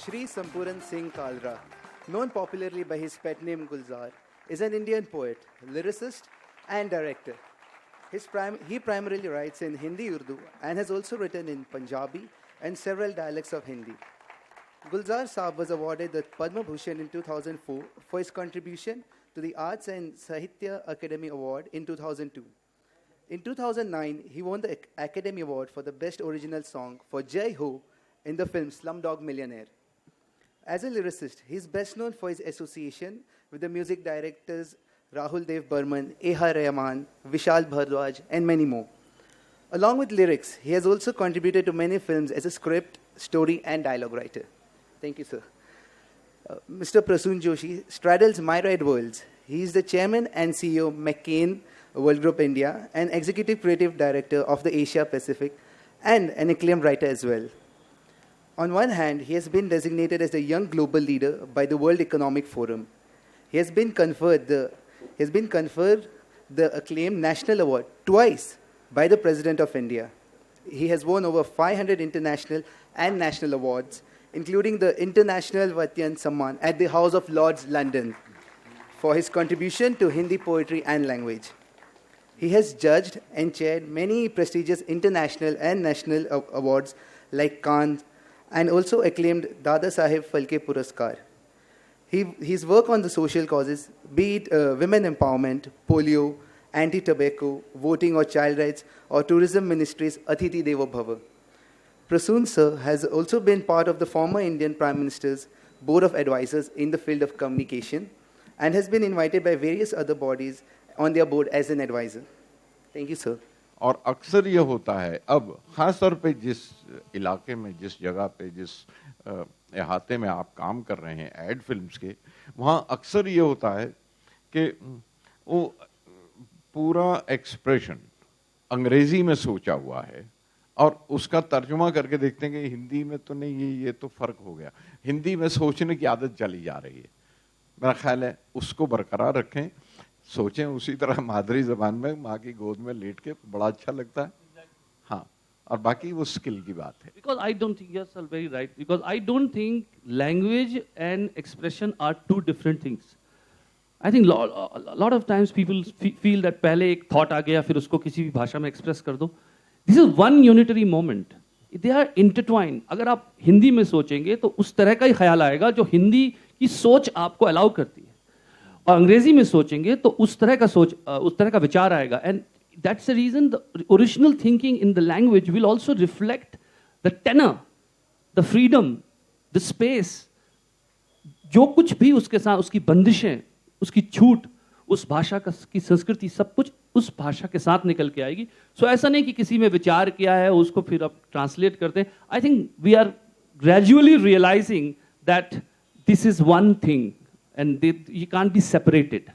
Shri Sampuran Singh Kalra, known popularly by his pet name Gulzar, is an Indian poet, lyricist, and director. He primarily writes in Hindi Urdu and has also written in Punjabi and several dialects of Hindi. Gulzar Saab was awarded the Padma Bhushan in 2004 for his contribution to the Arts and Sahitya Academy Award in 2002. In 2009, he won the Academy Award for the Best Original Song for Jai Ho in the film Slumdog Millionaire. As a lyricist, he is best known for his association with the music directors Rahul Dev Burman, A.R. Rahman, Vishal Bhardwaj, and many more. Along with lyrics, he has also contributed to many films as a script, story, and dialogue writer. Thank you, sir. Mr. Prasoon Joshi straddles myriad worlds. He is the chairman and CEO of McCain World Group India and executive creative director of the Asia Pacific and an acclaimed writer as well. On one hand, he has been designated as the young global leader by the World Economic Forum. He has been conferred the acclaimed National Award twice by the President of India. He has won over 500 international and national awards, including the International Vatyan Samman at the House of Lords, London, for his contribution to Hindi poetry and language. He has judged and chaired many prestigious international and national awards like Cannes and also acclaimed Dada Saheb Phalke Puraskar. His work on the social causes, be it women empowerment, polio, anti-tobacco, voting or child rights, or tourism ministries, Atithi Devo Bhava. Prasoon sir has also been part of the former Indian Prime Minister's Board of Advisors in the field of communication and has been invited by various other bodies on their board as an advisor. Thank you, sir. और अक्सर ये होता है अब ख़ास तौर पे जिस इलाके में जिस जगह पे जिस इहाते में आप काम कर रहे हैं एड फिल्म्स के वहाँ अक्सर ये होता है कि वो पूरा एक्सप्रेशन अंग्रेजी में सोचा हुआ है और उसका तर्जुमा करके देखते हैं कि हिंदी में तो नहीं ये तो फ़र्क हो गया हिंदी में सोचने की आदत चली जा रही है मेरा ख्याल है उसको बरकरार रखें सोचें उसी तरह मादरी ज़बान में माँ की गोद में लेट के बड़ा अच्छा लगता है हाँ और बाकी वो स्किल की बात है Because I don't think, yes, sir, very right. Because I don't think language and expression are two different things. I think a lot of times people feel that पहले एक thought आ गया फिर उसको किसी भी भाषा में express कर दो. This is one unitary moment. They are intertwined. अगर आप हिंदी में सोचेंगे तो उस तरह का ही ख्याल आएगा जो हिंदी की सोच आपको अलाउ करती है और अंग्रेजी में सोचेंगे तो उस तरह का विचार आएगा and that's the reason the original thinking in the language will also reflect the tenor, the freedom, the space. जो कुछ भी उसके साथ उसकी बंदिशें, उसकी छूट, उस भाषा की संस्कृति सब कुछ उस भाषा के साथ निकल के आएगी. So ऐसा नहीं कि किसी में विचार किया है उसको फिर आप ट्रांसलेट करते हैं. I think we are gradually realizing that this is one thing and you can't be separated.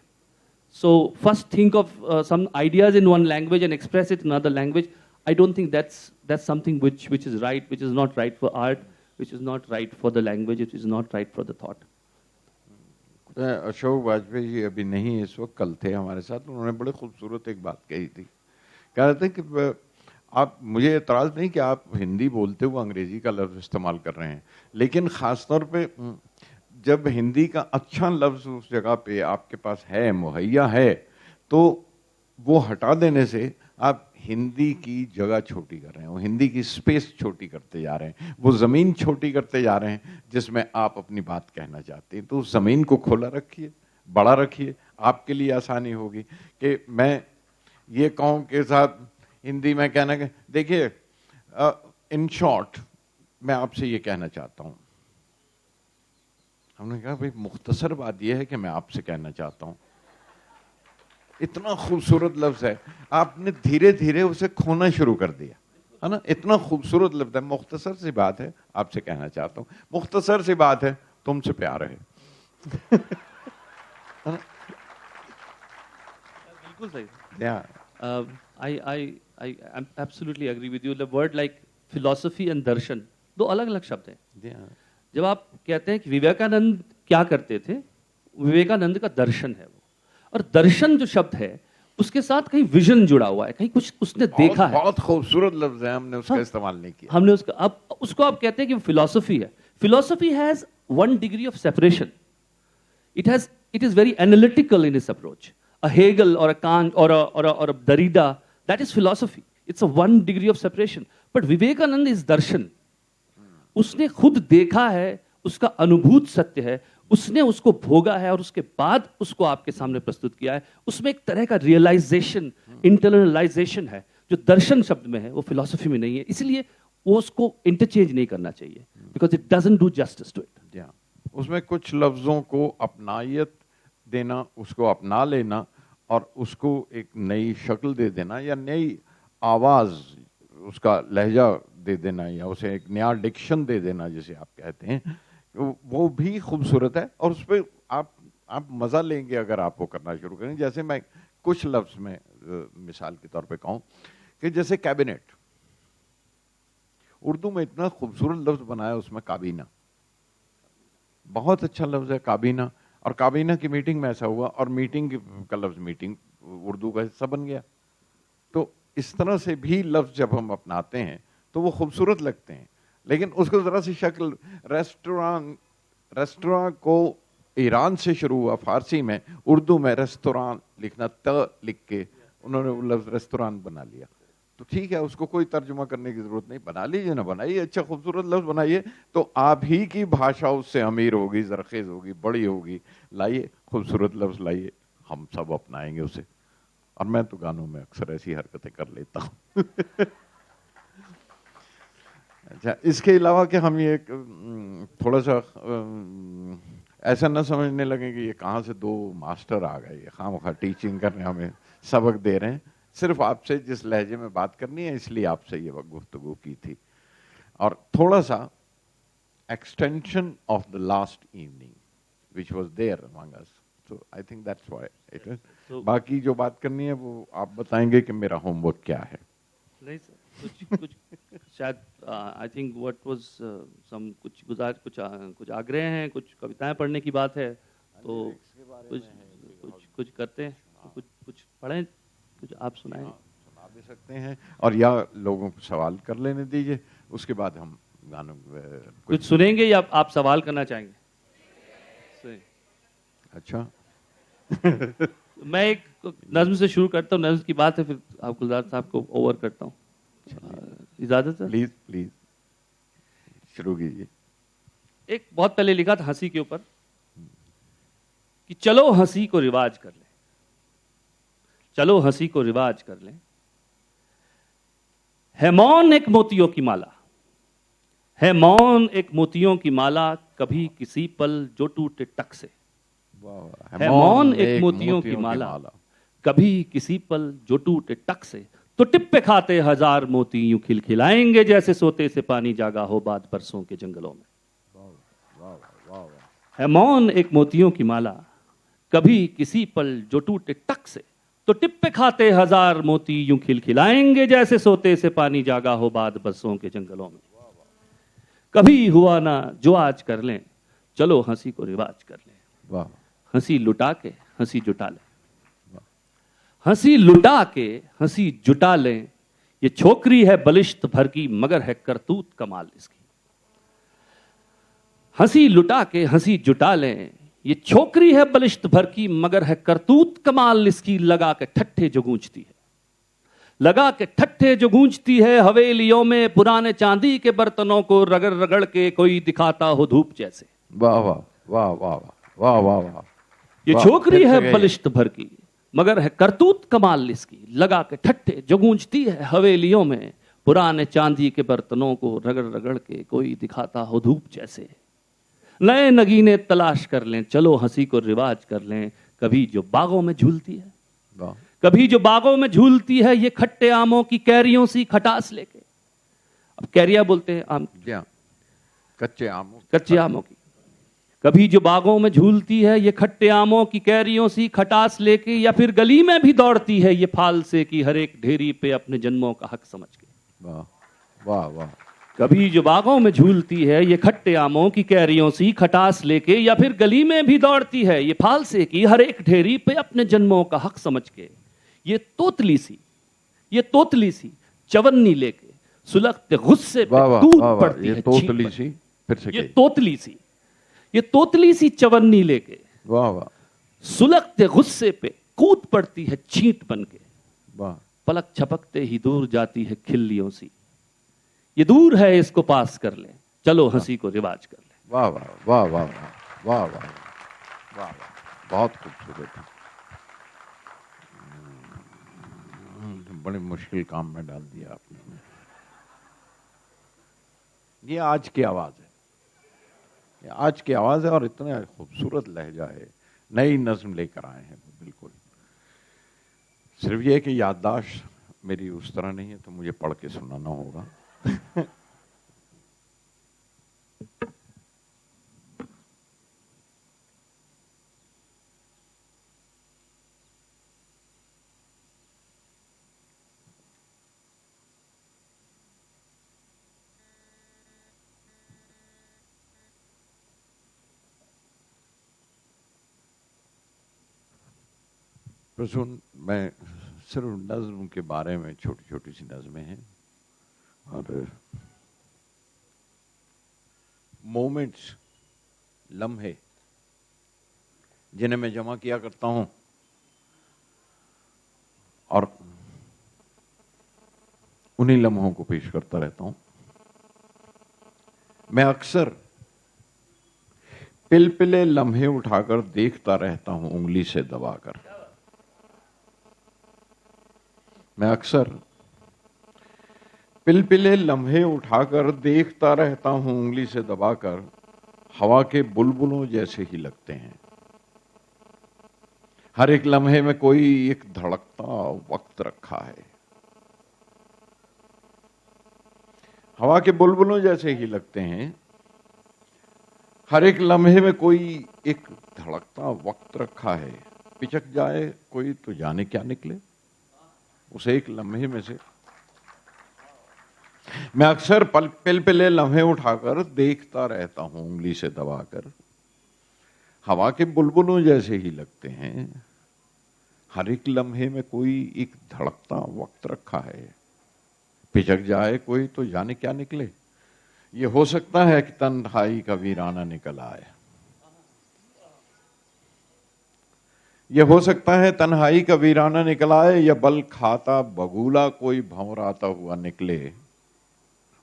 So first think of some ideas in one language and express it in another language. I don't think that's something which is right, which is not right for art, which is not right for the language, which is not right for the thought. Ashok Vajpayee ji अभी नहीं इस वक्त कल थे हमारे साथ उन्होंने बड़े खूबसूरत एक बात कही थी कह रहे थे कि आप मुझे एतराज़ नहीं कि आप हिंदी बोलते हुए अंग्रेजी का लफ्ज़ इस्तेमाल कर रहे हैं लेकिन ख़ास तौर पे जब हिंदी का अच्छा लफ्ज़ उस जगह पे आपके पास है मुहैया है तो वो हटा देने से आप हिंदी की जगह छोटी कर रहे हैं वो हिंदी की स्पेस छोटी करते जा रहे हैं वो ज़मीन छोटी करते जा रहे हैं जिसमें आप अपनी बात कहना चाहते हैं तो उस ज़मीन को खोला रखिए बड़ा रखिए आपके लिए आसानी होगी कि मैं ये कहूँ के साथ हिंदी में कहना कि देखिए इन शॉर्ट मैं आपसे ये कहना चाहता हूँ हमने कहा भाई मुख्तसर बात यह है कि मैं आपसे कहना चाहता हूँ इतना खूबसूरत लफ्ज़ है आपने धीरे धीरे उसे खोना शुरू कर दिया है ना इतना खूबसूरत लफ्ज़ है मुख्तसर सी बात है आपसे कहना चाहता हूँ मुख्तसर सी बात है तुमसे प्यार है बिल्कुल सही yeah I absolutely agree with you. The word like philosophy and darshan दो अलग अलग शब्द हैं. yeah जब आप कहते हैं कि विवेकानंद क्या करते थे विवेकानंद का दर्शन है वो और दर्शन जो शब्द है उसके साथ कहीं विजन जुड़ा हुआ है कहीं कुछ उसने देखा है बहुत खूबसूरत लफ्ज़ है हमने उसका इस्तेमाल नहीं किया हमने उसका अब उसको आप कहते हैं कि वो फिलॉसफी है Philosophy has one degree of separation. It is very analytical in its approach. A Hegel or a Kant or a Derrida, that is philosophy. It's a one degree of separation. But Vivekananda is darshan. उसने खुद देखा है, उसका अनुभूत सत्य है, उसने उसको भोगा है और उसके बाद उसको आपके सामने प्रस्तुत किया है. उसमें एक तरह का रियलाइजेशन, इंटरनलाइजेशन है जो दर्शन शब्द में है, वो फिलॉसफी में नहीं है. इसलिए वो उसको इंटरचेंज नहीं करना चाहिए, because it doesn't do justice to it. उसमें कुछ लफ्जों को अपनायत देना, उसको अपना लेना और उसको एक नई शक्ल दे देना या नई आवाज, उसका लहजा दे देना या उसे एक नया डिक्शन दे देना जिसे आप कहते हैं, वो भी खूबसूरत है. और उस पर आप मजा लेंगे अगर आप वो करना शुरू करें. जैसे मैं कुछ लफ्ज में मिसाल के तौर पे कहूँ कि जैसे कैबिनेट, उर्दू में इतना खूबसूरत लफ्ज बनाया उसमें काबीना, बहुत अच्छा लफ्ज है काबीना. और काबीना की मीटिंग में ऐसा हुआ और मीटिंग का लफ्ज मीटिंग उर्दू का हिस्सा बन गया. तो इस तरह से भी लफ्ज जब हम अपनाते हैं तो वो खूबसूरत लगते हैं, लेकिन उसको जरा सी शक्ल, रेस्टोरां को ईरान से शुरू हुआ फारसी में, उर्दू में रेस्तोरां लिखना, त लिख के उन्होंने वो लफ्ज रेस्तोरां बना लिया. तो ठीक है, उसको कोई तर्जुमा करने की जरूरत नहीं, बना लीजिए ना बनाइए, अच्छा खूबसूरत लफ्ज बनाइए, तो आप ही की भाषा उससे अमीर होगी, जरखेज होगी, बड़ी होगी. लाइए खूबसूरत लफ्ज लाइए, हम सब अपनाएंगे उसे. और मैं तो गानों में अक्सर ऐसी हरकतें कर लेता हूँ. अच्छा, इसके अलावा कि हम ये थोड़ा सा ऐसा न समझने लगे कि ये कहाँ से दो मास्टर आ गए, ये खामखा टीचिंग करने हमें सबक दे रहे हैं. सिर्फ आपसे जिस लहजे में बात करनी है इसलिए आपसे ये गुफ्तगू की थी. और थोड़ा सा extension of the last evening which was there among us, so I think that's why it is. बाकी जो बात करनी है वो आप बताएंगे कि मेरा होमवर्क क्या है. नहीं सर, कुछ शायद I think what was some कुछ आग्रह हैं, कुछ कविताएं पढ़ने की बात है, तो कुछ करते हैं, कुछ पढ़ें, कुछ आप सुनाएं. सुना भी सकते हैं और या लोगों को सवाल कर लेने दीजिए, उसके बाद हम गानों कुछ सुनेंगे या आप सवाल करना चाहेंगे. अच्छा. मैं एक नज्म से शुरू करता हूँ, नज्म की बात है, फिर आप गुलजार साहब को ओवर करता हूँ. इजाजत है? प्लीज प्लीज शुरू कीजिए. एक बहुत पहले लिखा था हंसी के ऊपर कि चलो हंसी को रिवाज कर लें, चलो हंसी को रिवाज कर लें. है मौन एक मोतियों की माला, है मौन एक मोतियों की माला, कभी किसी पल जो टूटे टक से. है मौन एक मोतियों की माला, कभी किसी पल जो टूटे टक से. तो टिप्पे खाते हजार मोती यूं खिलखिलाएंगे जैसे सोते से पानी जागा हो बाद बरसों के जंगलों में. है मौन एक मोतियों की माला, कभी किसी पल जो टूटे टक से. तो टिप्पे खाते हजार मोती यूं खिलखिलाएंगे जैसे सोते से पानी जागा हो बाद बरसों के जंगलों में. कभी हुआ ना जो आज कर लें, चलो हंसी को रिवाज कर लें. हंसी लुटा के हंसी जुटा लें, हंसी लुटा के हंसी जुटा लें. ये छोकरी है बलिष्ठ भर की मगर है करतूत कमाल इसकी. हंसी लुटा के हंसी जुटा लें, ये छोकरी है बलिष्ठ भर की मगर है करतूत कमाल इसकी. लगा के ठट्ठे जो गूंजती है, लगा के ठट्ठे जो गूंजती है, हवेलियों में पुराने चांदी के बर्तनों को रगड़ रगड़ के कोई दिखाता हो धूप जैसे. वाह वाह वाह वाह वाह वाह वाह. ये छोकरी है बलिष्ठ भर की मगर है करतूत कमाल इसकी. लगा के ठट्ठे जो गूंजती है हवेलियों में पुराने चांदी के बर्तनों को रगड़ रगड़ के कोई दिखाता हो धूप जैसे. नए नगीने तलाश कर लें, चलो हंसी को रिवाज कर लें. कभी जो बागों में झूलती है, कभी जो बागों में झूलती है, ये खट्टे आमों की कैरियों सी खटास लेके. अब कैरिया बोलते हैं आम, कच्चे आमों की. कभी जो बागों में झूलती है, ये खट्टे आमों की कैरियों सी खटास लेके. या फिर गली में भी दौड़ती है ये फाल से की हर एक ढेरी पे अपने जन्मों का हक समझ के. वाह वाह वाह. कभी जो बागों में झूलती है ये खट्टे आमों की कैरियों सी खटास लेके. या फिर गली में भी दौड़ती है ये फाल से की हर एक ढेरी पे अपने जन्मों का हक समझ के. ये तोतली सी चवन्नी लेके सुलगते गुस्से पे दूध पड़ती है. तोतली सी फिर से ये कहिए। ये तोतली सी चवन्नी लेके वाह वाह सुलगते गुस्से पे कूद पड़ती है चींट बन के, वाह पलक झपकते ही दूर जाती है खिल्लियों सी। ये दूर है, इसको पास कर ले, चलो हंसी को रिवाज कर ले। वाह वाह वाह वाह वाह वाह वाह वाह, बहुत खूबसूरत है। बड़े मुश्किल काम में डाल दिया आपने। ये आज की आवाज है, ये आज की आवाज है और इतना खूबसूरत लहजा है। नई नज्म लेकर आए हैं बिल्कुल। सिर्फ ये कि याददाश्त मेरी उस तरह नहीं है, तो मुझे पढ़ के सुनाना होगा। प्रसून, मैं सिर्फ नज्म के बारे में, छोटी छोटी सी नज्में हैं और मोमेंट्स, लम्हे जिन्हें मैं जमा किया करता हूं और उन्हीं लम्हों को पेश करता रहता हूं। मैं अक्सर पिलपिले लम्हे उठाकर देखता रहता हूं उंगली से दबाकर। मैं अक्सर पिलपिले लम्हे उठाकर देखता रहता हूं उंगली से दबाकर, हवा के बुलबुलों जैसे ही लगते हैं। हर एक लम्हे में कोई एक धड़कता वक्त रखा है। हवा के बुलबुलों जैसे ही लगते हैं। हर एक लम्हे में कोई एक धड़कता वक्त रखा है। पिचक जाए कोई तो जाने क्या निकले उस एक लम्हे में से। मैं अक्सर पिलपिले लम्हे उठाकर देखता रहता हूं उंगली से दबाकर, हवा के बुलबुलों जैसे ही लगते हैं। हर एक लम्हे में कोई एक धड़कता वक्त रखा है। पिचक जाए कोई तो जाने क्या निकले। ये हो सकता है कि तन्हाई का वीराना निकल आए। ये हो सकता है तन्हाई का वीराना निकल आए, या बल खाता बगुला कोई भंवराता हुआ निकले,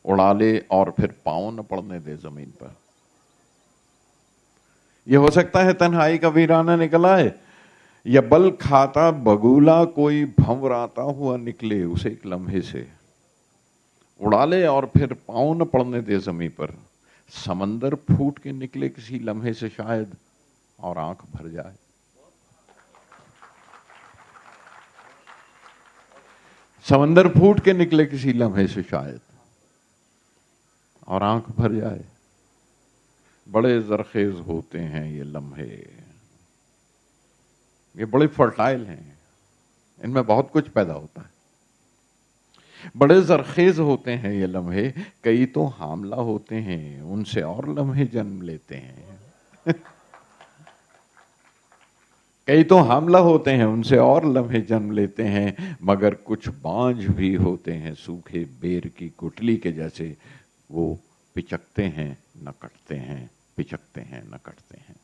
उड़ा ले और फिर पांव न पड़ने दे जमीन पर। यह हो सकता है तन्हाई का वीराना निकल आए, या बल खाता बगुला कोई भंवराता हुआ निकले उस एक लम्हे से, उड़ा ले और फिर पांव न पड़ने दे जमीन पर। समंदर फूट के निकले किसी लम्हे से शायद, और आंख भर जाए। समंदर फूट के निकले किसी लम्हे से शायद, और आंख भर जाए। बड़े जरखेज होते हैं ये लम्हे, ये बड़े फर्टाइल हैं, इनमें बहुत कुछ पैदा होता है। बड़े जरखेज होते हैं ये लम्हे, कई तो हामला होते हैं, उनसे और लम्हे जन्म लेते हैं। कई तो हामला होते हैं, उनसे और लम्हे जन्म लेते हैं। मगर कुछ बांझ भी होते हैं, सूखे बेर की गुठली के जैसे। वो पिचकते हैं न कटते हैं, पिचकते हैं न कटते हैं।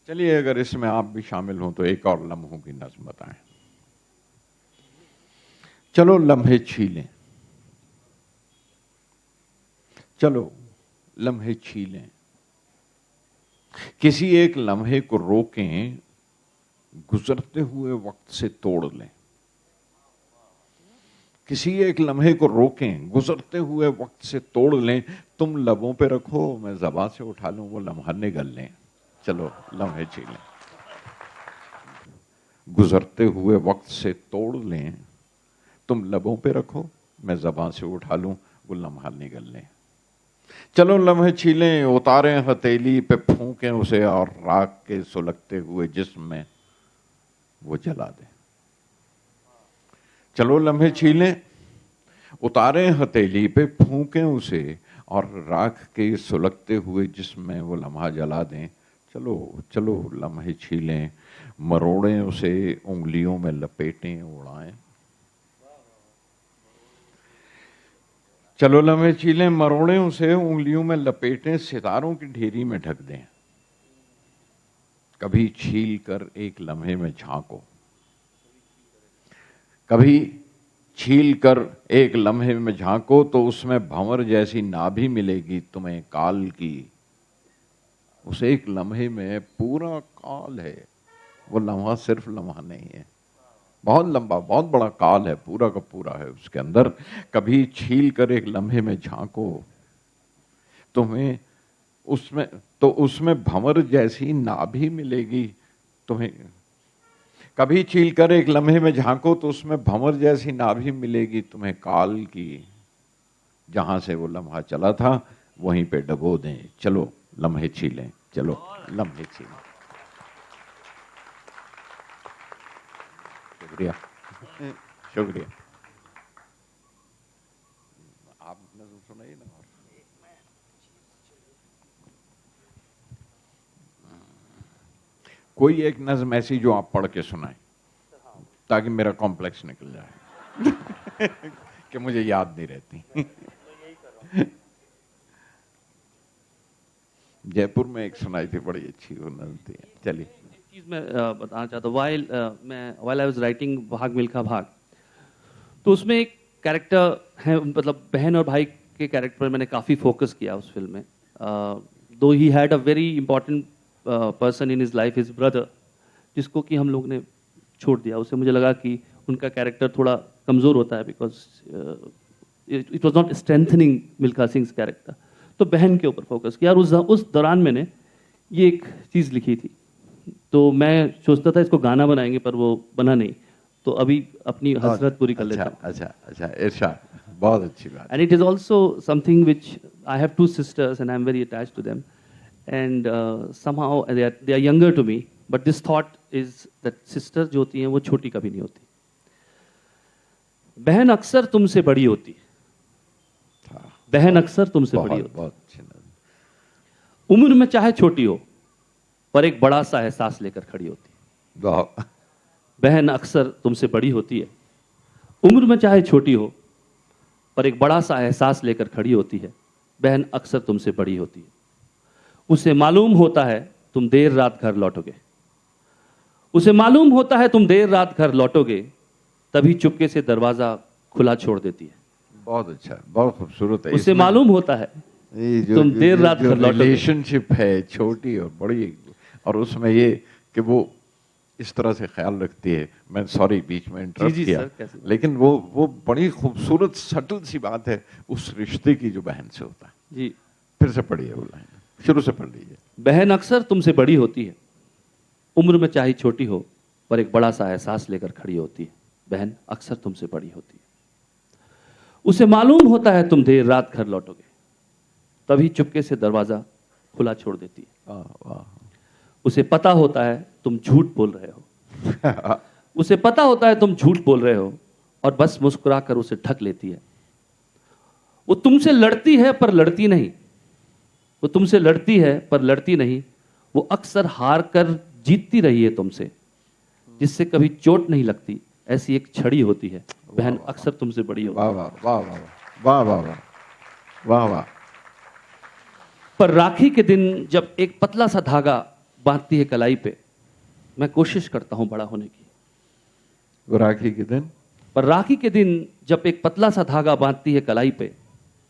चलिए, अगर इसमें आप भी शामिल हों तो एक और लम्हों की नज़्म बताएं। चलो लम्हे छीलें, चलो लम्हे छीलें, किसी एक लम्हे को रोकें, गुजरते हुए वक्त से तोड़ लें। किसी एक लम्हे को रोकें, गुजरते हुए वक्त से तोड़ लें। तुम लबों पे रखो, मैं ज़बां से उठा लूं, वो लम्हा निगल लें। चलो लम्हे छीलें, गुजरते हुए वक्त से तोड़ लें। तुम लबों पे रखो, मैं ज़बां से उठा लूं, वो लम्हा निगल लें। चलो लम्हे छीलें, उतारें हथेली पे, फूंकें उसे और राख के सुलगते हुए जिस्म में वो जला दें। चलो लम्हे छीलें, उतारें हथेली पे, फूंकें उसे और राख के सुलगते हुए जिसमें वो लम्हा जला दें, चलो चलो लम्हे छीलें, मरोड़ें उसे उंगलियों में लपेटें उड़ाएं। चलो लम्हे छीलें, मरोड़ें उसे उंगलियों में लपेटें, सितारों की ढेरी में ढक दें। कभी छील कर एक लम्हे में झांको, कभी छील कर एक लम्हे में झांको तो उसमें भंवर जैसी नाभि मिलेगी तुम्हें काल की। उस एक लम्हे में पूरा काल है, वो लम्हा सिर्फ लम्हा नहीं है, बहुत लंबा बहुत बड़ा काल है, पूरा का पूरा है उसके अंदर। कभी छील कर एक लम्हे में झांको तुम्हें उसमें भंवर जैसी नाभि मिलेगी तुम्हें। कभी छील कर एक लम्हे में झांको तो उसमें भंवर जैसी नाभि मिलेगी तुम्हें काल की। जहां से वो लम्हा चला था वहीं पे डबो दें, चलो लम्हे छीलें, चलो लम्हे छीलें। शुक्रिया शुक्रिया। आप नज़म सुनाइए ना। कोई एक नज़म ऐसी जो आप पढ़ के सुनाएं ताकि मेरा कॉम्प्लेक्स निकल जाए कि मुझे याद नहीं रहती। जयपुर में एक सुनाई थी, बड़ी अच्छी वो नज़म थी। चलिए। एक चीज़ मैं बताना चाहता हूँ, वाइल आई वाज राइटिंग भाग मिल्खा भाग, तो उसमें एक कैरेक्टर है, मतलब बहन और भाई के कैरेक्टर पर मैंने काफ़ी फोकस किया उस फिल्म में। दो he had a very important person in his life, his brother, जिसको कि हम लोग ने छोड़ दिया। उससे मुझे लगा कि उनका कैरेक्टर थोड़ा कमज़ोर होता है, because it was not strengthening Milkha Singh character. तो बहन के ऊपर फोकस किया, और उस दौरान मैंने ये एक चीज़ लिखी थी। तो मैं सोचता था इसको गाना बनाएंगे, पर वो बना नहीं, तो अभी अपनी हसरत पूरी कर लेता हूँ। अच्छा इरशाद, बहुत अच्छी बात। And it is also something which I have two sisters and I am very attached to them, and somehow they are younger to me, but this thought is that sisters जो होती हैं वो छोटी कभी नहीं होती। बहन अक्सर तुमसे बड़ी होती, बहन अक्सर तुमसे बड़ी होती, बहुत अच्छी नज़म। उम्र में चाहे छोटी हो पर एक बड़ा सा एहसास लेकर खड़ी होती। बहन अक्सर तुमसे बड़ी होती है, उम्र में चाहे छोटी हो पर एक बड़ा सा एहसास लेकर खड़ी होती है। बहन अक्सर तुमसे बड़ी होती है। उसे मालूम होता है तुम देर रात घर लौटोगे, उसे मालूम होता है तुम देर रात घर लौटोगे, तभी चुपके से दरवाजा खुला छोड़ देती है। बहुत अच्छा, बहुत खूबसूरत है। उसे मालूम होता है तुम देर रात घर लौटोगे। रिलेशनशिप है छोटी और बड़ी, और उसमें ये कि वो इस तरह से ख्याल रखती है। मैं सॉरी बीच में इंटरप्ट किया, लेकिन वो बड़ी खूबसूरत सटल सी बात है उस रिश्ते की जो बहन से होता है। जी फिर से पढ़िए वो लाइन, शुरू से पढ़ लीजिए। बहन अक्सर तुमसे बड़ी होती है, उम्र में चाहे छोटी हो पर एक बड़ा सा एहसास लेकर खड़ी होती है। बहन अक्सर तुमसे बड़ी होती है। उसे मालूम होता है तुम देर रात घर लौटोगे, तभी चुपके से दरवाजा खुला छोड़ देती है। उसे पता होता है तुम झूठ बोल रहे हो, उसे पता होता है तुम झूठ बोल रहे हो, और बस मुस्कुरा कर उसे ढक लेती है। वो तुमसे लड़ती है पर लड़ती नहीं, वो तुमसे लड़ती है पर लड़ती नहीं, वो अक्सर हार कर जीतती रही है तुमसे, जिससे कभी चोट नहीं लगती, ऐसी एक छड़ी होती है। बहन अक्सर तुमसे बड़ी होती है। वाह वाह वाह वाह वाह वाह वाह वाह। पर राखी के दिन जब एक पतला सा धागा बांधती है कलाई पे, मैं कोशिश करता हूं बड़ा होने की। वो राखी के दिन, पर राखी के दिन जब एक पतला सा धागा बांधती है कलाई पे,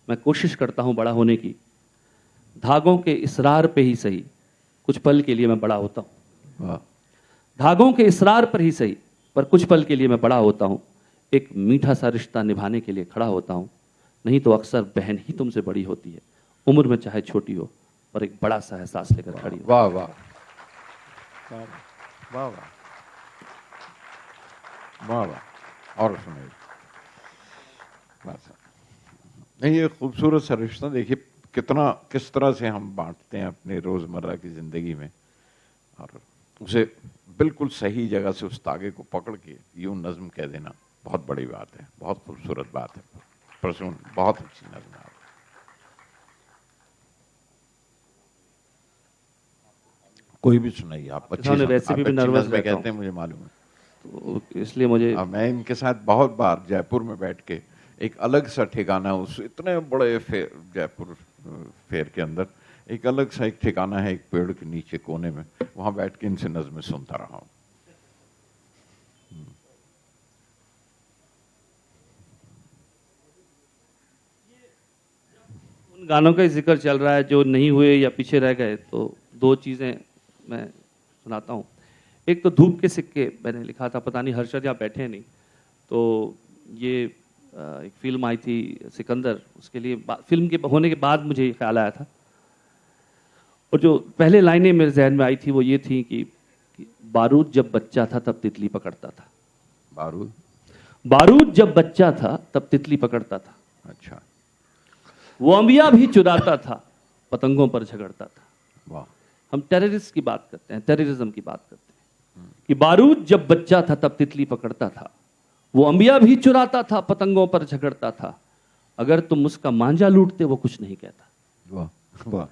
मैं कोशिश करता हूं बड़ा होने की। धागों के इसरार पे ही सही कुछ पल के लिए मैं बड़ा होता हूं। धागों के इसरार पर ही सही पर कुछ पल के लिए मैं बड़ा होता हूं। एक मीठा सा रिश्ता निभाने के लिए खड़ा होता हूं। नहीं तो अक्सर बहन ही तुमसे बड़ी होती है, उम्र में चाहे छोटी हो पर एक बड़ा सा एहसास लेकर खड़ी हो। वाह वाह वाह वाह वाह वाह। और सुनिए, नहीं ये खूबसूरत सा रिश्ता देखिए कितना, किस तरह से हम बांटते हैं अपने रोजमर्रा की जिंदगी में, और उसे बिल्कुल सही जगह से उस तागे को पकड़ के यूं नज्म कह देना बहुत बड़ी बात है, बहुत खूबसूरत बात है। प्रसून, बहुत अच्छी नज्म है। कोई भी सुनाइए आप। अच्छी सामने वैसे भी आप मैं अच्छी nervous नज़्में रहता कहते हैं, मुझे मालूम है। तो इसलिए मुझे मैं इनके साथ बहुत बार जयपुर में बैठ के एक अलग सा ठिकाना, उस इतने बड़े जयपुर फेयर के अंदर एक अलग सा एक ठिकाना है, एक पेड़ के नीचे कोने में, वहां बैठ के इनसे नज़्में सुनता रहा हूं। उन गानों का ही जिक्र चल रहा है जो नहीं हुए या पीछे रह गए, तो दो चीज़ें मैं सुनाता हूँ। एक तो धूप के सिक्के मैंने लिखा था, पता नहीं हर्षद यहाँ बैठे हैं नहीं, तो ये एक फिल्म आई थी सिकंदर, उसके लिए फिल्म के होने के बाद मुझे ये ख्याल आया था। और जो पहले लाइनें मेरे जहन में आई थी वो ये थी कि बारूद जब बच्चा था तब तितली पकड़ता था। बारूद बारूद जब बच्चा था तब तितली पकड़ता था, अच्छा, वो अंबिया भी चुराता था, पतंगों पर झगड़ता था। वाह। हम टेररिस्ट की बात करते हैं, टेररिज्म की बात करते हैं कि बारूद जब बच्चा था तब तितली पकड़ता था, वो अंबिया भी चुराता था, पतंगों पर झगड़ता था। अगर तुम उसका मांझा लूटते वो कुछ नहीं कहता। वाह वाह।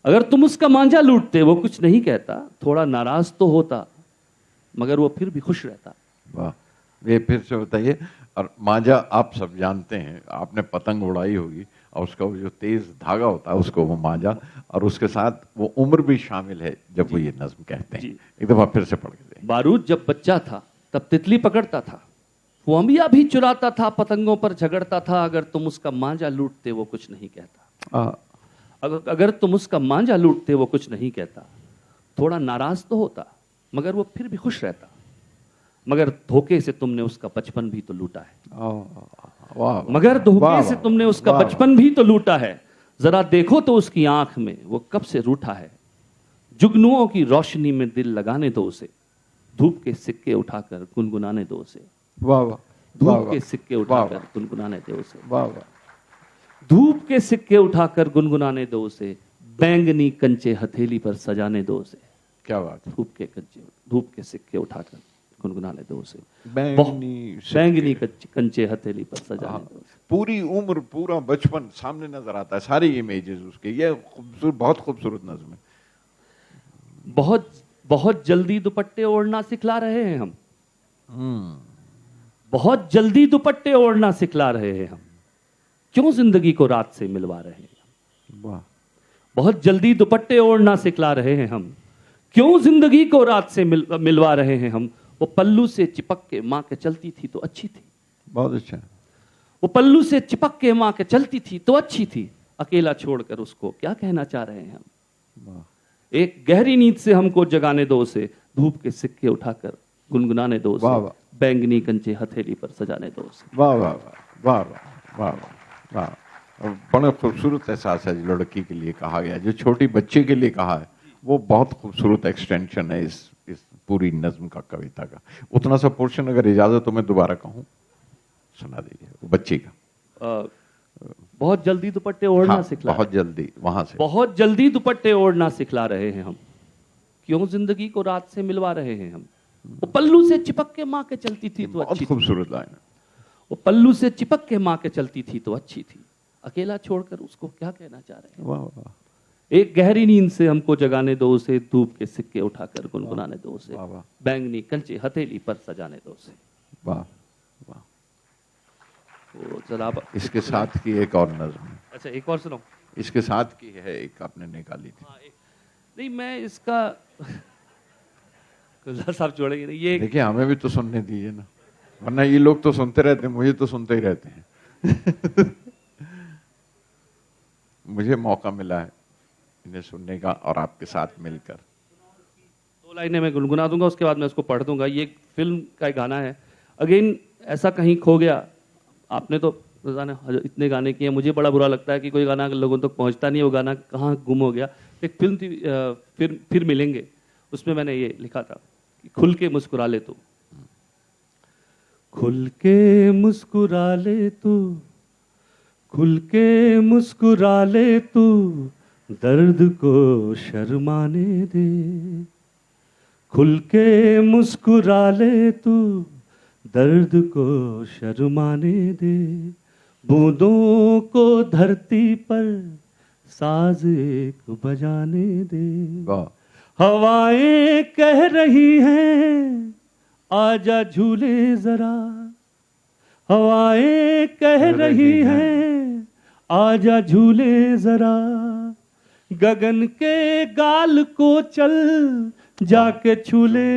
अगर तुम उसका मांझा लूटते वो कुछ नहीं कहता, थोड़ा नाराज तो होता मगर वो फिर भी खुश रहता। वाह, ये फिर से बताइए। और मांझा आप सब जानते हैं, आपने पतंग उड़ाई होगी, और उसका वो जो तेज धागा होता है उसको वो मांझा, और उसके साथ वो उम्र भी शामिल है जब वो ये नज्म कहते हैं। एक दफा फिर से पढ़ के दें। बारूद जब बच्चा था तब तितली पकड़ता था, वो अंबिया भी चुराता था, पतंगों पर झगड़ता था। अगर तुम उसका मांझा लूटते वो कुछ नहीं कहता। अगर तुम उसका मांझा लूटते वो कुछ नहीं कहता, थोड़ा नाराज तो होता मगर वो फिर भी खुश रहता। मगर धोखे से तुमने उसका बचपन भी तो लूटा है। मगर धोखे से तुमने उसका बचपन भी तो लूटा है। जरा देखो तो उसकी आंख में वो कब से रूठा है। जुगनुओं की रोशनी में दिल लगाने दो उसे, धूप के सिक्के उठाकर गुनगुनाने दो उसे। वाह वाह। धूप के सिक्के उठाकर गुनगुनाने दो उसे। वाह वाह। धूप के सिक्के उठाकर गुनगुनाने दो उसे, बैंगनी कंचे हथेली पर सजाने दो उसे। क्या बात। धूप के सिक्के उठाकर गुनगुनाने दो उसे, बैंगनी कंचे हथेली पर सजाने दो उसे। पूरी उम्र, पूरा बचपन सामने नजर आता है, सारी इमेजेस उसके। ये खूबसूरत, बहुत खूबसूरत नज़्म है। बहुत जल्दी दुपट्टे ओढ़ना सिखला रहे हैं हम। बहुत जल्दी दुपट्टे ओढ़ना सिखला रहे हैं हम, क्यों जिंदगी को रात से मिलवा रहे हैं। वाह। बहुत जल्दी दुपट्टे ओढ़ना सिखला रहे हैं हम, क्यों जिंदगी को रात से मिलवा रहे हैं हम। वो पल्लू से चिपक के माँ के चलती थी तो अच्छी थी। बहुत अच्छा। वो पल्लू से चिपक के माँ के चलती थी तो अच्छी थी, अकेला छोड़कर उसको क्या कहना चाह रहे हैं हम। एक गहरी नींद से हमको जगाने दो उसे, धूप के सिक्के उठाकर गुनगुनाने दो उसे, बैंगनी कंचे हथेली पर सजाने दो उसे। वाह वाह वाह वाह वाह वाह। बड़ा खूबसूरत एहसास है जो लड़की के लिए कहा गया, जो छोटी बच्चे के लिए कहा है, वो बहुत खूबसूरत एक्सटेंशन है इस पूरी नज्म का, कविता का। उतना सा पोर्शन अगर इजाजत हो मैं दोबारा कहूँ, सुना दीजिए। वो बच्ची का बहुत जल्दी दुपट्टे ओढ़ना सिखला, बहुत जल्दी, वहां से बहुत जल्दी दुपट्टे ओढ़ना सिखला रहे हैं हम, क्यों जिंदगी को रात से मिलवा रहे हैं हम। वो पल्लू से चिपक के माँ के चलती थी तो अच्छी थी। खूबसूरत लाइन है। वो पल्लू से चिपक के माँ के चलती थी तो अच्छी थी, अकेला छोड़कर उसको क्या कहना चाह रहे हैं। वाह वाह। एक गहरी नींद से हमको जगाने दो उसे, धूप के सिक्के उठाकर गुनगुनाने दो उसे, बैंगनी कंचे हथेली पर सजाने दो उसे। वाह वाह। तो जनाब इसके साथ की एक और नज्म। अच्छा, एक और सुनो। इसके साथ की है एक, आपने निकाली थी। नहीं, मैं इसका गुलजार साहब छोड़ेंगे नहीं ये। देखिए, हमें भी तो सुनने दीजिए ना, वरना ये लोग तो सुनते रहते हैं, मुझे तो सुनते ही रहते हैं। मुझे मौका मिला है इन्हें सुनने का और आपके साथ मिलकर। 2 लाइनें मैं गुनगुना दूंगा, उसके बाद मैं उसको पढ़ दूंगा। ये फिल्म का एक गाना है, अगेन ऐसा कहीं खो गया। आपने तो रोजाना इतने गाने किए, मुझे बड़ा बुरा लगता है कि कोई गाना लोगों तक पहुंचता नहीं है, वो गाना कहाँ गुम हो गया। एक फिल्म थी फिर मिलेंगे, उसमें मैंने ये लिखा था कि खुल के मुस्कुरा ले तू, खुल के मुस्कुरा ले तू, खुल के मुस्कुरा ले तू, दर्द को शर्माने दे। खुल के मुस्कुरा ले तू, दर्द को शर्माने दे। बूंदों को धरती पर साज एक बजाने दे। हवाएं कह रही हैं आजा झूले जरा, हवाएं कह रही हैं आजा झूले जरा, गगन के गाल को चल जाके छूले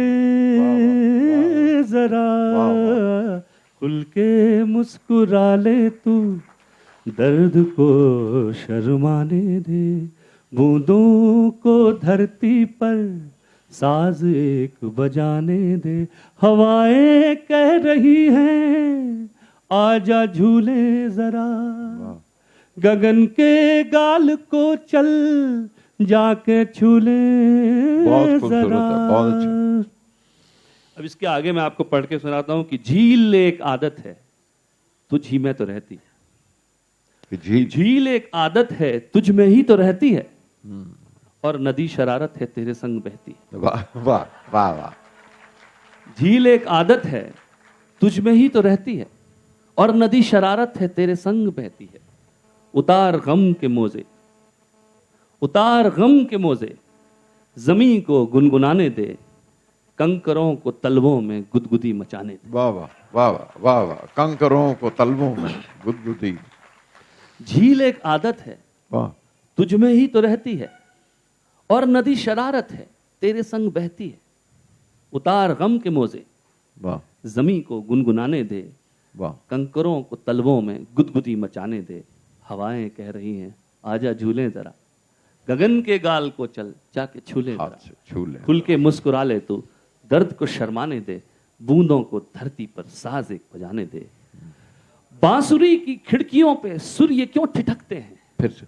जरा, खुल के मुस्कुरा ले तू दर्द को शर्माने दे, बूंदों को धरती पर साज एक बजाने दे, हवाएं कह रही हैं आजा झूले जरा, गगन के गाल को चल जाके छूले जरा। बहुत अच्छा। अब इसके आगे मैं आपको पढ़ के सुनाता हूं कि झील एक आदत है तुझ ही में तो रहती है, झील एक आदत है तुझ में ही तो रहती है, और नदी शरारत है तेरे संग बहती है। वाह वाह वाह वाह। झील एक आदत है तुझ में ही तो रहती है, और नदी शरारत है तेरे संग बहती है, उतार गम के मोजे, उतार गम के मोजे, जमीन को गुनगुनाने दे, कंकरों को तलवों में गुदगुदी मचाने दे। वाह वाह वाह वाह वाह वाह। कंकरों को तलवों में गुदगुदी। झील एक आदत है वाह। तुझ में ही तो रहती है, और नदी शरारत है तेरे संग बहती है, उतार गम के मोजे, वाह। जमी को गुनगुनाने दे, वाह। कंकरों को तलवों में गुदगुदी मचाने दे, हवाएं कह रही हैं आजा झूले जरा, गगन के गाल को चल जाके छूले हाथ जरा, से छू ले, खुल के मुस्कुरा ले तू दर्द को शर्माने दे, बूंदों को धरती पर साज एक बजाने दे, बांसुरी की खिड़कियों पे सूर्य क्यों ठिठकते हैं, फिर से।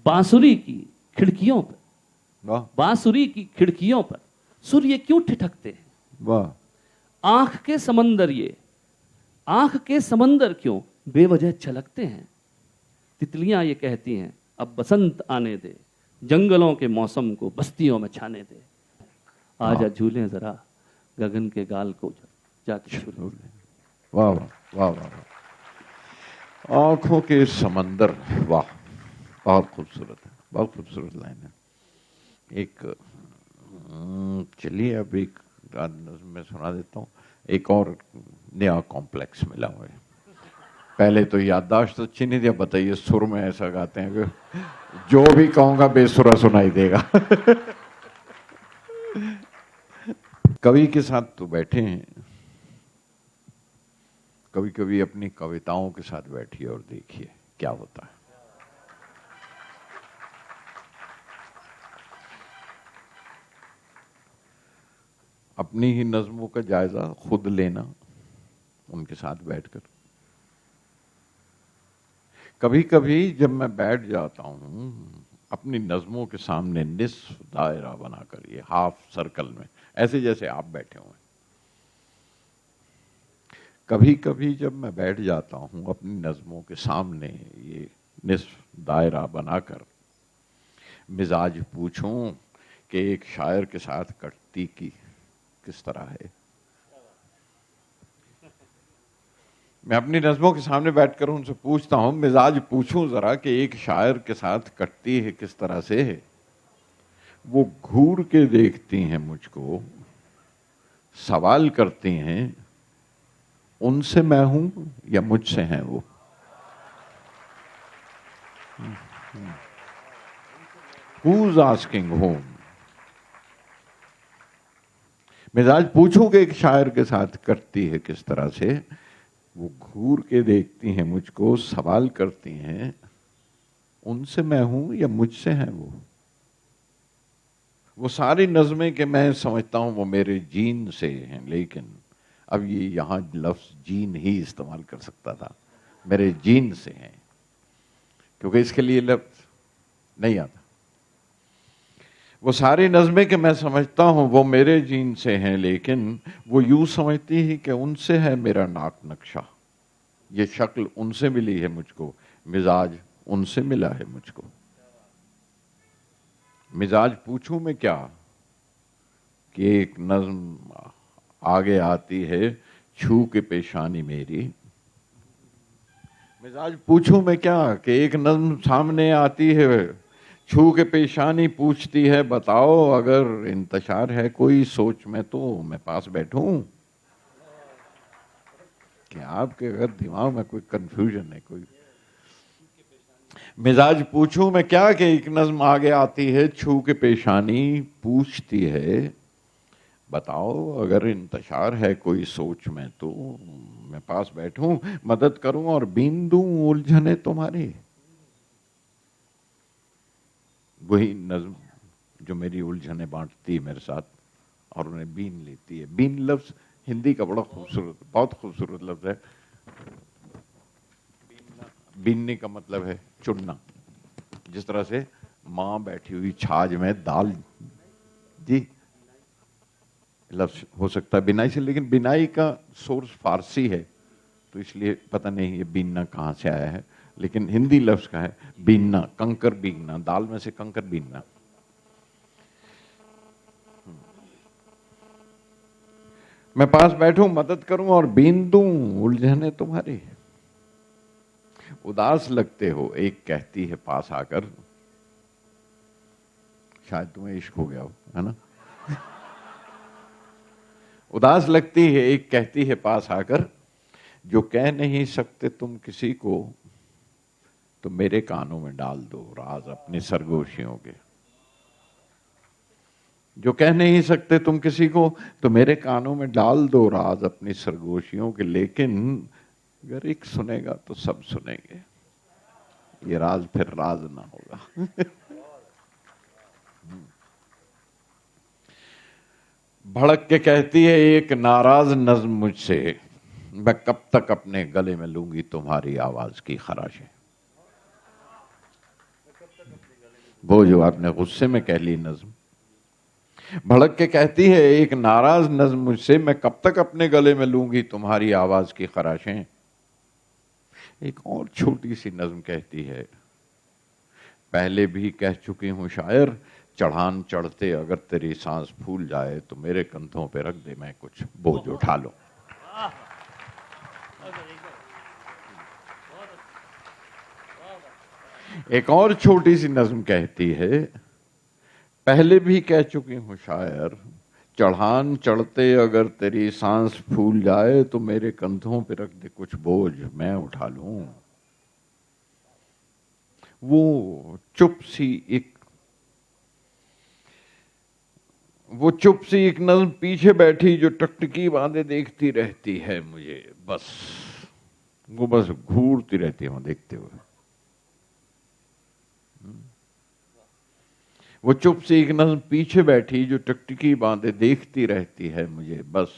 बांसुरी की खिड़कियों पर, वाह बांसुरी की खिड़कियों पर सूर्य क्यों ठिठकते हैं, वाह। आंख के समंदर ये, आंख के समंदर क्यों बेवजह छलकते हैं, तितलियां ये कहती हैं अब बसंत आने दे, जंगलों के मौसम को बस्तियों में छाने दे, आजा झूले जरा, गगन के गाल को जाके छू ले। वाह वाह वाह वाह। आंखों के समंदर, वाह, बहुत खूबसूरत है, बहुत खूबसूरत लाइन है। एक चलिए अब एक मैं सुना देता हूँ, एक और नया कॉम्प्लेक्स मिला हुआ है। पहले तो याददाश्त अच्छी नहीं थी, अब बताइए सुर में ऐसा गाते हैं कि जो भी कहूंगा बेसुरा सुनाई देगा। कवि के साथ तो बैठे हैं, कभी कभी अपनी कविताओं के साथ बैठिए और देखिए क्या होता है। अपनी ही नज़्मों का जायजा खुद लेना उनके साथ बैठकर। कभी कभी जब मैं बैठ जाता हूं अपनी नज़्मों के सामने निस्फ दायरा बनाकर, ये हाफ सर्कल में, ऐसे जैसे आप बैठे हुए हैं, कभी कभी जब मैं बैठ जाता हूं अपनी नज़्मों के सामने ये निस्फ दायरा बनाकर, मिजाज पूछूं कि एक शायर के साथ कटती की किस तरह है। मैं अपनी नज़्मों के सामने बैठकर उनसे पूछता हूं, मिजाज पूछूं जरा कि एक शायर के साथ कटती है किस तरह से है। वो घूर के देखती हैं मुझको, सवाल करती हैं उनसे मैं हूं या मुझसे हैं वो। Who's asking whom? मिजाज पूछूं कि एक शायर के साथ करती है किस तरह से, वो घूर के देखती हैं मुझको, सवाल करती हैं उनसे मैं हूं या मुझसे हैं वो सारी नज़में कि मैं समझता हूं वो मेरे जीन से हैं, लेकिन अब ये यहां लफ्ज जीन ही इस्तेमाल कर सकता था, मेरे जीन से हैं, क्योंकि इसके लिए लफ्ज नहीं आता। वो सारी नज़में कि मैं समझता हूं वो मेरे जीन से हैं, लेकिन वो यूं समझती है कि उनसे है मेरा नाक नक्शा, ये शक्ल उनसे मिली है मुझको, मिजाज उनसे मिला है मुझको। मिजाज पूछूं मैं क्या कि एक नज़्म आगे आती है छू के पेशानी मेरी। मिजाज पूछूं मैं क्या कि एक नज़्म सामने आती है छू के पेशानी पूछती है बताओ अगर इंतशार है कोई सोच में तो मैं पास बैठूं। कि आपके अगर दिमाग में कोई कंफ्यूजन है, कोई मिजाज पूछूं मैं क्या कि एक नज्म आगे आती है, छू के पेशानी पूछती है बताओ अगर इंतशार है कोई सोच में तो मैं पास बैठूं, मदद करूं और बीन दूं उलझने तुम्हारी। वही नज्म जो मेरी उलझने बांटती है मेरे साथ और उन्हें बीन लेती है। बीन लफ्ज हिंदी का बड़ा खूबसूरत, बहुत खूबसूरत लफ्ज है। बीनने का मतलब है चुनना। जिस तरह से मां बैठी हुई छाछ में दाल, जी लफ्ज हो सकता है बिनाई से, लेकिन बिनाई का सोर्स फारसी है तो इसलिए पता नहीं ये बीनना कहाँ से आया है, लेकिन हिंदी लफ्ज का है बीनना, कंकर बीनना, दाल में से कंकर बीनना। मैं पास बैठूं मदद करूं और बीन दूं उलझने तुम्हारी। उदास लगते हो एक कहती है पास आकर, शायद तुम्हें इश्क हो गया हो, है ना। उदास लगती है एक कहती है पास आकर, जो कह नहीं सकते तुम किसी को तो मेरे कानों में डाल दो राज अपनी सरगोशियों के। जो कह नहीं सकते तुम किसी को तो मेरे कानों में डाल दो राज अपनी सरगोशियों के, लेकिन अगर एक सुनेगा तो सब सुनेंगे, ये राज फिर राज ना होगा। भड़क के कहती है एक नाराज नज्म मुझसे, मैं कब तक अपने गले में लूंगी तुम्हारी आवाज की खराशें। वो जो आपने गुस्से में कह ली नज्म, भड़क के कहती है एक नाराज नज्म मुझसे, मैं कब तक अपने गले में लूंगी तुम्हारी आवाज की खराशें। एक और छोटी सी नज्म कहती है, पहले भी कह चुकी हूं शायर, चढ़ान चढ़ते अगर तेरी सांस फूल जाए तो मेरे कंधों पे रख दे मैं कुछ बोझ उठा लूं। एक और छोटी सी नज्म कहती है, पहले भी कह चुकी हूं शायर, चढ़ान चढ़ते अगर तेरी सांस फूल जाए तो मेरे कंधों पे रख दे कुछ बोझ मैं उठा लूं। वो चुप सी एक नज्म पीछे बैठी जो टकटकी बांधे देखती रहती है मुझे, बस वो बस घूरती रहती है देखते हुए। वो चुप सी एक नज्म पीछे बैठी जो टकटकी बांधे देखती रहती है मुझे, बस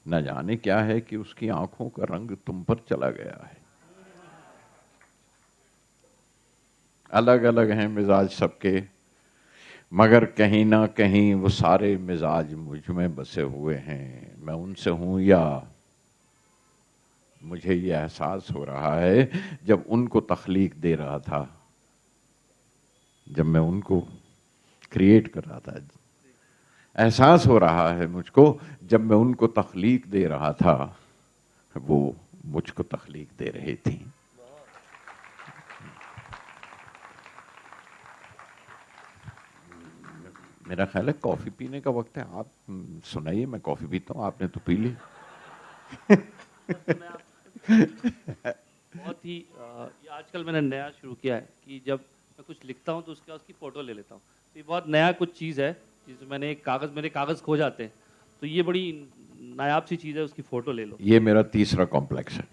न जाने क्या है कि उसकी आंखों का रंग तुम पर चला गया है। अलग अलग हैं मिजाज सबके, मगर कहीं ना कहीं वो सारे मिजाज मुझ में बसे हुए हैं। मैं उनसे हूं या मुझे ये एहसास हो रहा है जब उनको तख्लीक दे रहा था, जब मैं उनको क्रिएट कर रहा था, एहसास हो रहा है मुझको जब मैं उनको तख्लीक दे रहा था, वो मुझको तख्लीक दे रही थी। मेरा ख्याल है कॉफी पीने का वक्त है, आप सुनाइए, मैं कॉफी पीता हूँ, आपने तो पी ली। बहुत ही आजकल मैंने नया शुरू किया है कि जब मैं कुछ लिखता हूँ तो उसकी फोटो ले लेता हूँ। तो ये बहुत नया कुछ चीज़ है, जिसमें मैंने मेरे कागज़ खो जाते हैं, तो ये बड़ी नायाब सी चीज़ है, उसकी फोटो ले लो। ये मेरा तीसरा कॉम्प्लेक्स है।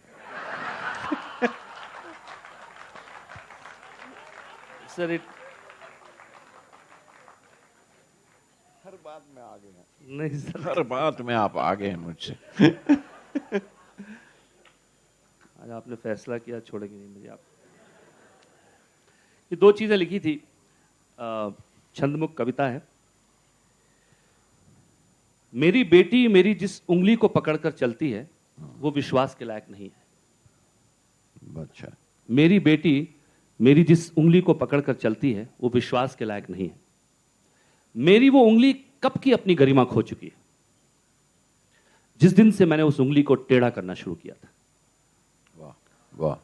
सर हर बात में आगे हैं। नहीं सर, हर बात में आप आगे हैं मुझसे। आज आपने फैसला किया छोड़ेंगे नहीं मुझे आप। ये दो चीज़ें लिखी थी, छंदमुख कविता है। मेरी बेटी मेरी जिस उंगली को पकड़कर चलती है वो विश्वास के लायक नहीं है। अच्छा। मेरी बेटी मेरी जिस उंगली को पकड़कर चलती है वो विश्वास के लायक नहीं है। मेरी वो उंगली कब की अपनी गरिमा खो चुकी है, जिस दिन से मैंने उस उंगली को टेढ़ा करना शुरू किया था। वाह वाह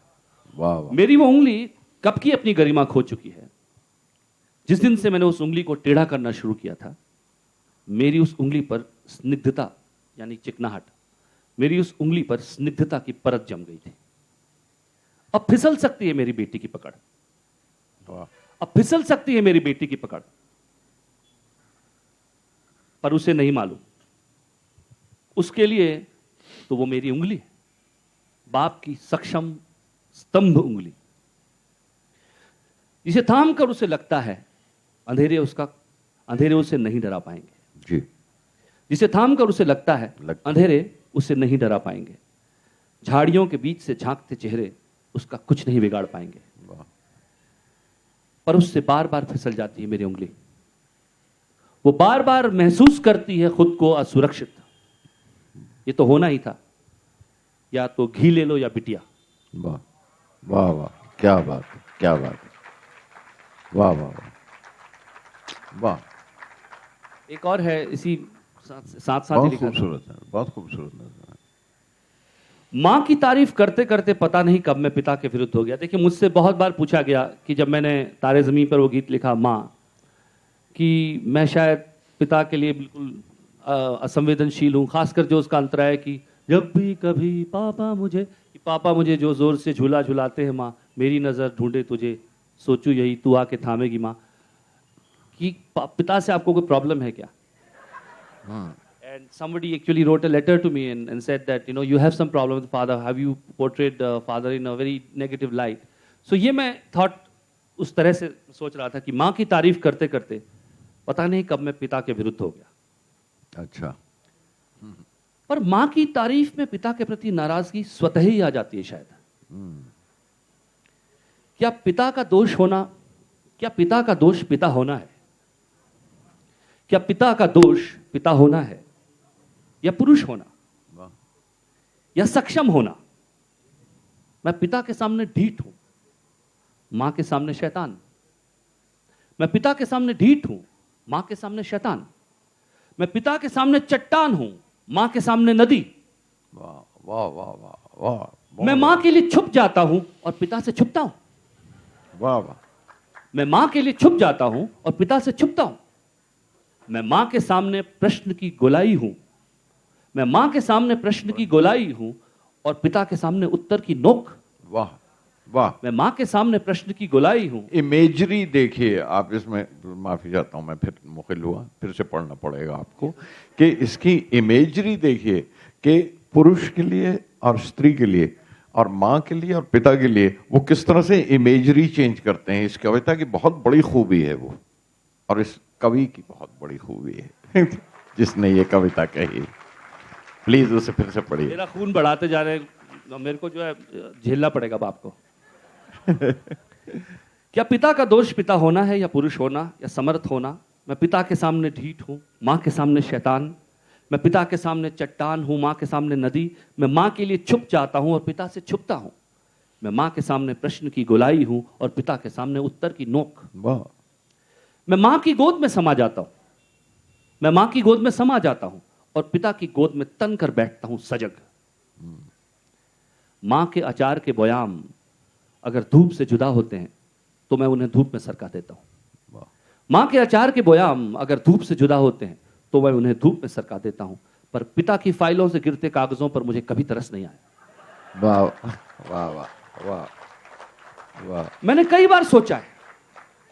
वाह वाह। मेरी वो उंगली कब की अपनी गरिमा खो चुकी है, जिस दिन से मैंने उस उंगली को टेढ़ा करना शुरू किया था, मेरी उस उंगली पर स्निग्धता यानी चिकनाहट, मेरी उस उंगली पर स्निग्धता की परत जम गई थी। अब फिसल सकती है मेरी बेटी की पकड़, वाह, अब फिसल सकती है मेरी बेटी की पकड़, पर उसे नहीं मालूम, उसके लिए तो वो मेरी उंगली है, बाप की सक्षम स्तंभ उंगली, जिसे थाम कर उसे लगता है अंधेरे उसे नहीं डरा पाएंगे। जी, जिसे थाम कर उसे लगता है लगता अंधेरे उसे नहीं डरा पाएंगे, झाड़ियों के बीच से झांकते चेहरे उसका कुछ नहीं बिगाड़ पाएंगे, वाह, पर उससे बार बार फिसल जाती है मेरी उंगली। वो बार बार महसूस करती है खुद को असुरक्षित। ये तो होना ही था, या तो घी ले लो या बिटिया। वाह, वाह, वाह, क्या बात है, क्या बात है, वाह वाह वाह वाह, एक और है इसी साथ साथ ही बहुत लिखा था। खूबसूरत है, बहुत खूबसूरत नजर है। माँ की तारीफ करते करते पता नहीं कब मैं पिता के विरुद्ध हो गया। देखिए, मुझसे बहुत बार पूछा गया कि जब मैंने तारे ज़मीं पर वो गीत लिखा माँ, कि मैं शायद पिता के लिए बिल्कुल असंवेदनशील हूँ, खासकर जो उसका अंतरा है कि जब भी कभी पापा मुझे जो जोर से झूला झुलाते हैं माँ, मेरी नज़र ढूंढे तुझे, सोचूं यही तू आके थामेगी माँ, कि पिता से आपको कोई प्रॉब्लम है क्या? And somebody actually wrote a letter to me and said that, you know, you have some problem with father. Have you portrayed father in a very negative light? So ये मैं thought उस तरह से सोच रहा था कि माँ की तारीफ करते करते पता नहीं कब मैं पिता के विरुद्ध हो गया। अच्छा, पर माँ की तारीफ में पिता के प्रति नाराजगी स्वतः ही आ जाती है शायद। क्या पिता का दोष होना, क्या पिता का दोष पिता होना है? क्या पिता का दोष पिता होना है, या पुरुष होना, वाह, या सक्षम होना? मैं पिता के सामने ढीठ हूं, मां के सामने शैतान। मैं पिता के सामने ढीठ हूं, मां के सामने शैतान। मैं पिता के सामने चट्टान हूं, मां के सामने नदी। वाह वाह वाह वाह वाह, मैं मां के लिए छुप जाता हूं और पिता से छुपता हूं। वाह वाह, मैं मां के लिए छुप जाता हूं और पिता से छुपता हूं। मैं मां के सामने प्रश्न की गोलाई हूं, मैं मां के सामने प्रश्न की गोलाई हूं और पिता के सामने उत्तर की नोक। वाह वाह, मैं मां के सामने प्रश्न की गोलाई हूं। इमेजरी देखिए आप इसमें, माफी चाहता हूं मैं, फिर मुखिल हुआ, फिर से पढ़ना पड़ेगा आपको, कि इसकी इमेजरी देखिए कि पुरुष के लिए और स्त्री के लिए और माँ के लिए और पिता के लिए वो किस तरह से इमेजरी चेंज करते हैं। इस कविता की बहुत बड़ी खूबी है वो, और इस कवि की बहुत बड़ी खूबी है जिसने ये कविता कही। प्लीज उसे फिर से पढ़िए। मेरा खून बढ़ाते जा रहे हैं, मेरे को जो है झेलना पड़ेगा बाप को। क्या पिता का दोष पिता होना है, या पुरुष होना, या समर्थ होना? मैं पिता के सामने ढीठ हूं, मां के सामने शैतान। मैं पिता के सामने चट्टान हूं, मां के सामने नदी। मैं मां के लिए छुप जाता हूं और पिता से छुपता हूं। मैं मां के सामने प्रश्न की गोलाई हूं और पिता के सामने उत्तर की नोक। वाह, मैं मां की गोद में समा जाता हूं, मैं मां की गोद में समा जाता हूं और पिता की गोद में तन कर बैठता हूं सजग। मां के अचार के बयाम अगर धूप से जुदा होते हैं तो मैं उन्हें धूप में सरका देता हूं। वाह, मां के अचार के बयाम अगर धूप से जुदा होते हैं तो मैं उन्हें धूप में सरका देता हूं, पर पिता की फाइलों से गिरते कागजों पर मुझे कभी तरस नहीं आया। वाह वाह वाह वाह वाह, मैंने कई बार सोचा है,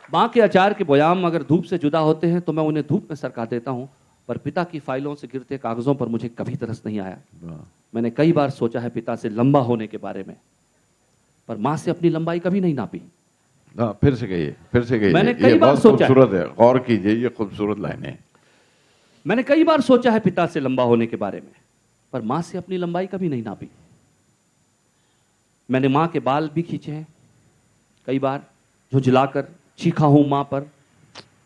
मां के अचार के बयाम अगर धूप से जुदा होते हैं तो मैं उन्हें धूप में सरका देता हूं, पर पिता की फाइलों से गिरते कागजों पर मुझे कभी तरस नहीं आया। वाह, मैंने कई बार सोचा है पिता से लंबा होने के बारे में, पर मां से अपनी लंबाई कभी नहीं नापी। हाँ, फिर से कहिए, फिर से कहिए। मैंने कई ये बार बहुत सोचा है। खूबसूरत है, गौर कीजिए, ये खूबसूरत लाइनें हैं। मैंने कई बार सोचा है पिता से लंबा होने के बारे में, पर मां से अपनी लंबाई कभी नहीं नापी। मैंने मां के बाल भी खींचे हैं कई बार, झुंझलाकर चीखा हूं मां पर,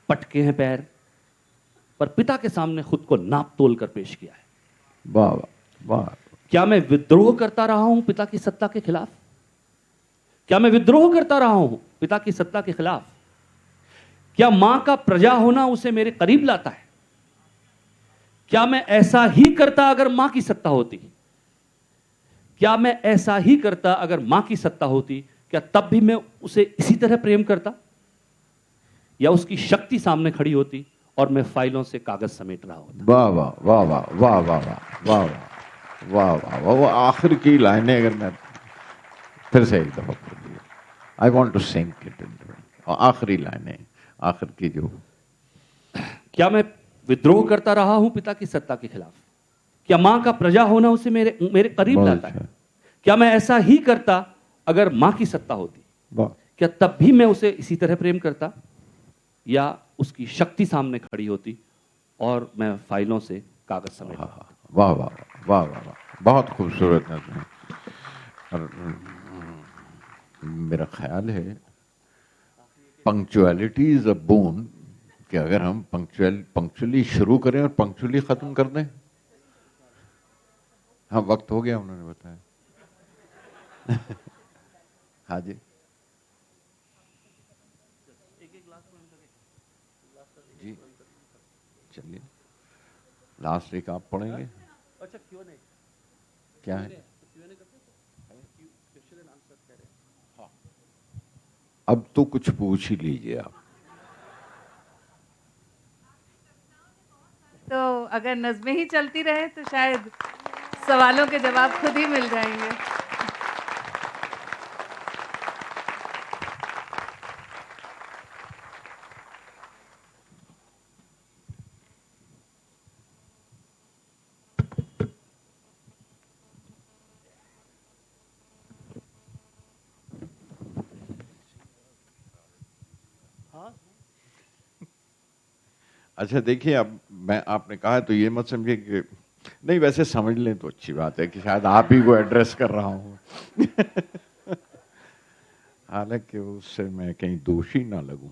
पटके हैं पैर, पर पिता के सामने खुद को नाप तोल कर पेश किया है। वाह वाह वाह, क्या मैं विद्रोह करता रहा हूं पिता की सत्ता के खिलाफ? क्या मैं विद्रोह करता रहा हूं पिता की सत्ता के खिलाफ? क्या मां का प्रजा होना उसे मेरे करीब लाता है? क्या मैं ऐसा ही करता अगर मां की सत्ता होती? क्या मैं ऐसा ही करता अगर मां की सत्ता होती? क्या तब भी मैं उसे इसी तरह प्रेम करता? या उसकी शक्ति सामने खड़ी होती और मैं फाइलों से कागज समेट रहा होता। वाह वाह वाह वाह वाह वाह वाह वाह वाह वाह वाह वो आखिर की लाइनें अगर मैं फिर से एक दफा पढ़ दी, I want to sink it in, आखिरी लाइनें, आखिर की जो, क्या मैं विद्रोह करता रहा हूं पिता की सत्ता के खिलाफ? क्या मां का प्रजा होना उसे मेरे मेरे करीब बहुत लाता है? अच्छा। क्या मैं ऐसा ही करता अगर मां की सत्ता होती? वाह क्या तब भी मैं उसे इसी तरह प्रेम करता, या उसकी शक्ति सामने खड़ी होती और मैं फाइलों से कागज समेटता? वाह वाह वाह वाह वाह, बहुत खूबसूरत नज़्म है। और मेरा ख्याल है पंक्चुअलिटी इज अ बोन, कि अगर हम पंक्चुअली शुरू करें और पंक्चुअली खत्म कर दें। हाँ वक्त हो गया, उन्होंने बताया। हाँ जी जी, चलिए लास्ट एक आप पढ़ेंगे। अच्छा, क्यों नहीं? क्या है? अब तो कुछ पूछ ही लीजिए आप। तो अगर नज़्में ही चलती रहे तो शायद सवालों के जवाब खुद ही मिल जाएंगे। अच्छा देखिए, अब मैं, आपने कहा तो ये मत समझिए कि नहीं, वैसे समझ लें तो अच्छी बात है कि शायद आप ही को एड्रेस कर रहा हूं। हालांकि उससे मैं कहीं दोषी ना लगूं।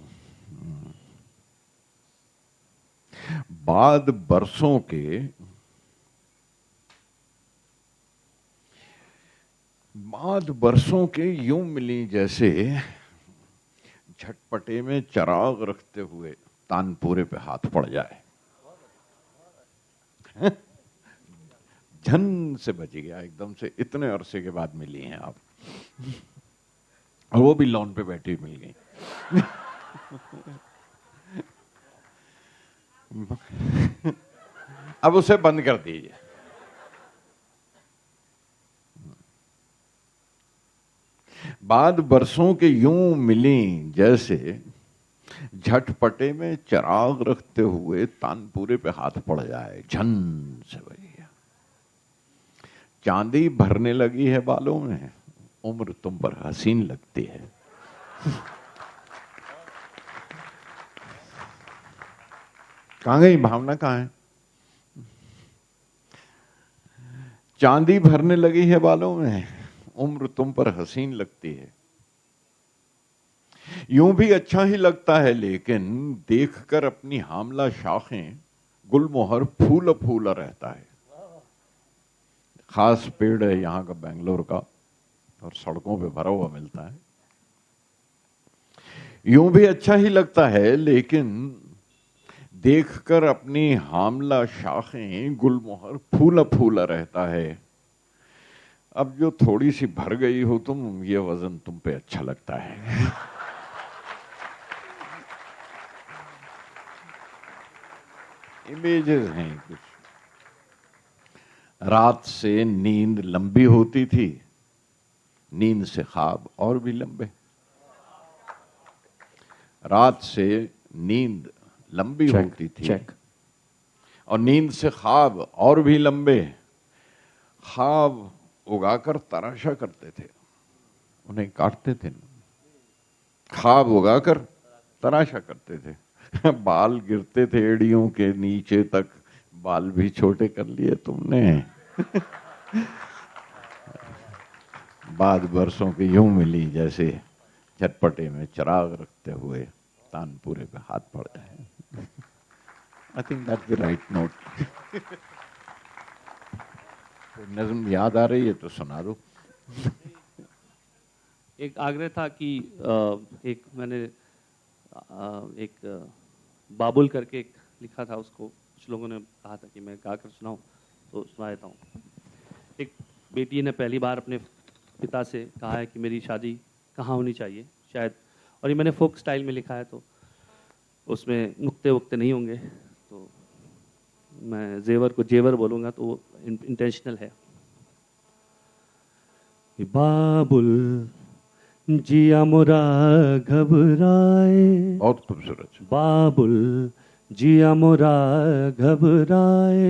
बाद बरसों के यूं मिली जैसे झटपटे में चराग रखते हुए तानपुरे पे हाथ पड़ जाए। झन से बच गया एकदम से, इतने अरसे के बाद मिली हैं आप, और वो भी लॉन पे बैठी मिल गई। अब उसे बंद कर दीजिए। बाद बरसों के यूं मिली जैसे झटपटे में चराग रखते हुए तानपुरे पे हाथ पड़ जाए, झन से बच गया। चांदी भरने लगी है बालों में, उम्र तुम पर हसीन लगती है। कहां गई भावना, कहां है? चांदी भरने लगी है बालों में, उम्र तुम पर हसीन लगती है। यूं भी अच्छा ही लगता है, लेकिन देखकर अपनी हामला शाखें गुलमोहर फूल फूला रहता है। खास पेड़ है यहाँ का, बेंगलोर का, और सड़कों पे भरा हुआ मिलता है। यूं भी अच्छा ही लगता है, लेकिन देखकर अपनी हामला शाखें गुलमोहर फूला फूला रहता है। अब जो थोड़ी सी भर गई हो तुम, ये वजन तुम पे अच्छा लगता है। इमेजेस हैं कुछ। रात से नींद लंबी होती थी, नींद से ख्वाब और भी लंबे। रात से नींद लंबी होती थी और नींद से ख्वाब और भी लंबे। ख्वाब उगाकर तराशा करते थे, उन्हें काटते थे। ख्वाब उगाकर तराशा करते थे। बाल गिरते थे एड़ियों के नीचे तक, बाल भी छोटे कर लिए तुमने। बाद बरसों की यूं मिली जैसे झटपटे में चिराग रखते हुए तानपुरे पे हाथ पड़ जाए। आई think that's the right note. नज़्म याद आ रही है तो सुना दो। एक आग्रह था कि एक मैंने एक बाबुल करके एक लिखा था, उसको कुछ लोगों ने कहा था कि मैं गा कर सुनाऊं, तो सुना देता हूँ। एक बेटी ने पहली बार अपने पिता से कहा है कि मेरी शादी कहाँ होनी चाहिए शायद, और ये मैंने फोक स्टाइल में लिखा है। तो उसमें नुक्ते वुक्ते नहीं होंगे, तो मैं जेवर को जेवर बोलूँगा तो वो इंटेंशनल है। बाबुल जिया मोरा घबराए, बहुत खूबसूरत। बाबुल जिया मोरा घबराए,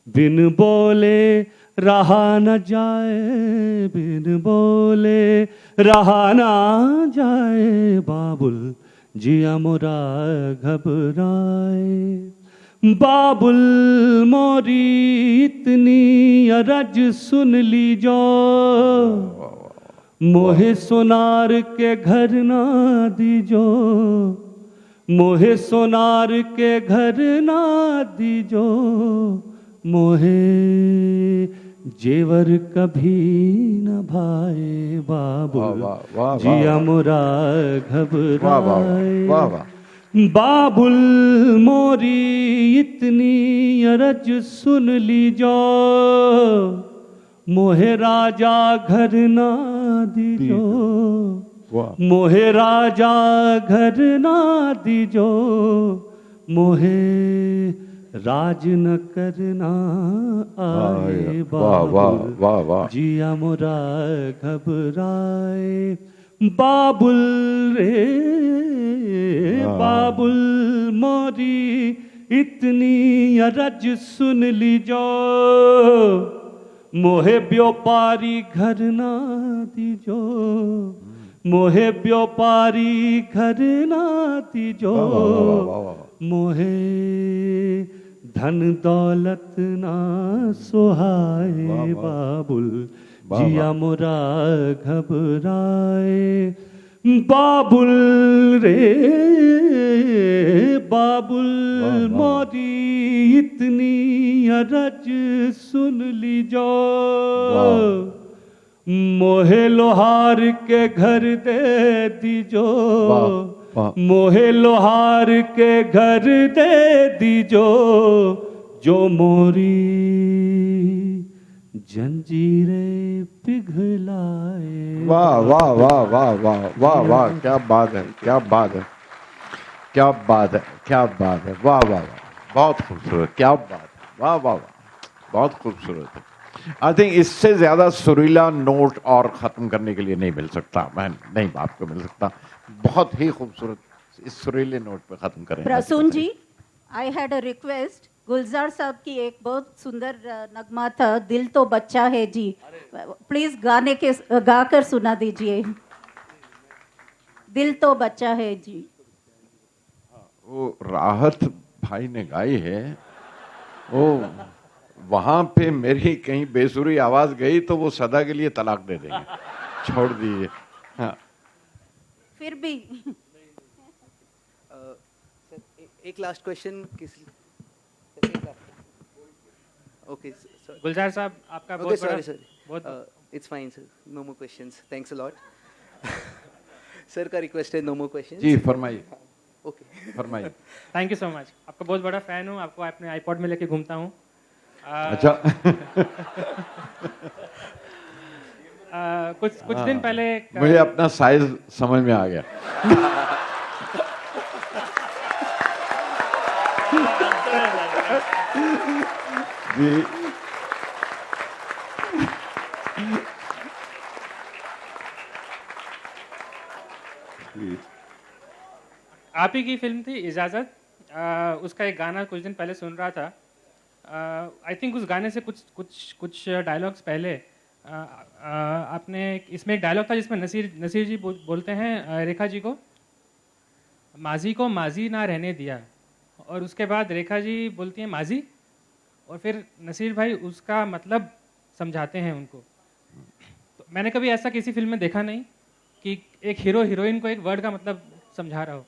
बिन बोले रहा न जाए, बिन बोले रहा न जाए, बाबुल जिया मोरा घबराए। बाबुल मोरी इतनी अरज सुन लीजो, मोहे सोनार के घर ना दीजो, मोहे सोनार के घर ना दीजो, मोहे जेवर कभी न भाए, बाबुल जिया मोरा घबराए। बाबुल मोरी इतनी अरज सुन लीजो, मोहे राजा घर ना दीजो, मोहे राजा घर ना दीजो, मोहे राज न करना आए, बाबुल जिया मोरा घबराए। बाबुल रे बाबुल मोरी इतनी अरज सुन लीजो, मोहे व्यापारी घर ना दीजो, मोहे व्यापारी घर ना दीजो, मोहे धन दौलत ना सुहाए, बाबुल जिया मोरा घबराए। बाबुल रे बाबुल मोरी इतनी अरज सुन लीजो, मोहे लोहार के घर दे दीजो, मोहे लोहार के घर दे दीजो, जो मोरी जंजीरें पिघलाए। वाह वाह वाह वाह वाह वाह वाह, क्या बात है, क्या बात है, क्या बात है, क्या बात है, वाह वाह वाह, बहुत खूबसूरत, क्या बात है, वाह वाह वाह, बहुत खूबसूरत है। आई थिंक इससे ज्यादा सुरीला नोट और खत्म करने के लिए नहीं मिल सकता, मैं नहीं आपको मिल सकता, बहुत ही खूबसूरत इस सुरीले नोट पे खत्म करें। प्रसून जी, आई हैड अ रिक्वेस्ट, गुलजार साहब की एक बहुत सुंदर नगमा था, दिल तो बच्चा है जी, प्लीज गाकर सुना दीजिए। दिल तो बच्चा है जी। वो राहत भाई ने गाई है, वो वहां पे मेरी कहीं बेसुरी आवाज गई तो वो सदा के लिए तलाक दे देंगे, छोड़ दीजिए। हाँ। फिर भी एक लास्ट क्वेश्चन किसी। ओके गुलजार साहब, आपका ओके, बहुत बड़ा sorry it's fine sir, no more questions, thanks a lot. Sir का रिक्वेस्ट है, नो मोर क्वेश्चंस। जी फरमाइए। ओके फरमाइए। थैंक यू सो मच, आपका बहुत बड़ा फैन हूँ, आपको अपने आईपॉड में लेके घूमता हूँ। अच्छा। कुछ दिन पहले मुझे अपना साइज समझ में आ गया। जी आप ही की फिल्म थी इजाज़त, उसका एक गाना कुछ दिन पहले सुन रहा था। आई थिंक उस गाने से कुछ डायलॉग्स पहले आपने इसमें एक डायलॉग था जिसमें नसीर जी बोलते हैं रेखा जी को, माजी को माजी ना रहने दिया, और उसके बाद रेखा जी बोलती हैं माजी, और फिर नसीर भाई उसका मतलब समझाते हैं उनको। तो मैंने कभी ऐसा किसी फिल्म में देखा नहीं कि एक हीरो हीरोइन को एक वर्ड का मतलब समझा रहा हो।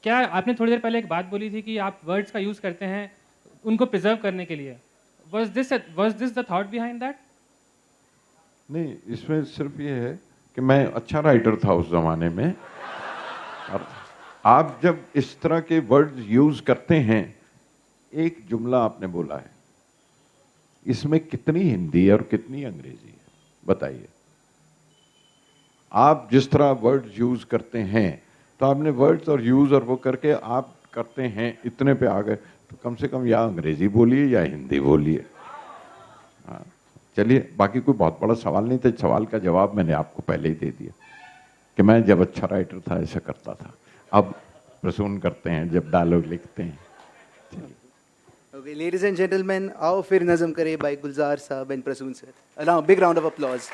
क्या आपने थोड़ी देर पहले एक बात बोली थी कि आप वर्ड्स का यूज़ करते हैं उनको प्रिजर्व करने के लिए, was this the thought behind that? नहीं, इसमें सिर्फ ये है कि मैं अच्छा राइटर था उस जमाने में, और आप जब इस तरह के वर्ड्स यूज करते हैं, एक जुमला आपने बोला है, इसमें कितनी हिंदी है और कितनी अंग्रेजी है बताइए। आप जिस तरह वर्ड्स यूज करते हैं, तो आपने वर्ड्स और यूज और वो करके आप करते हैं इतने पे आ गए तो कम से कम या अंग्रेजी बोलिए या हिंदी बोलिए। हाँ, चलिए, बाकी कोई बहुत बड़ा सवाल नहीं था। सवाल का जवाब मैंने आपको पहले ही दे दिया कि मैं जब अच्छा राइटर था ऐसा करता था। अब प्रसून करते हैं जब डायलॉग लिखते हैं। Okay, ladies and gentlemen, आओ फिर नज़म करे by Gulzar साहब and Prasoon sir. Now, big round of applause.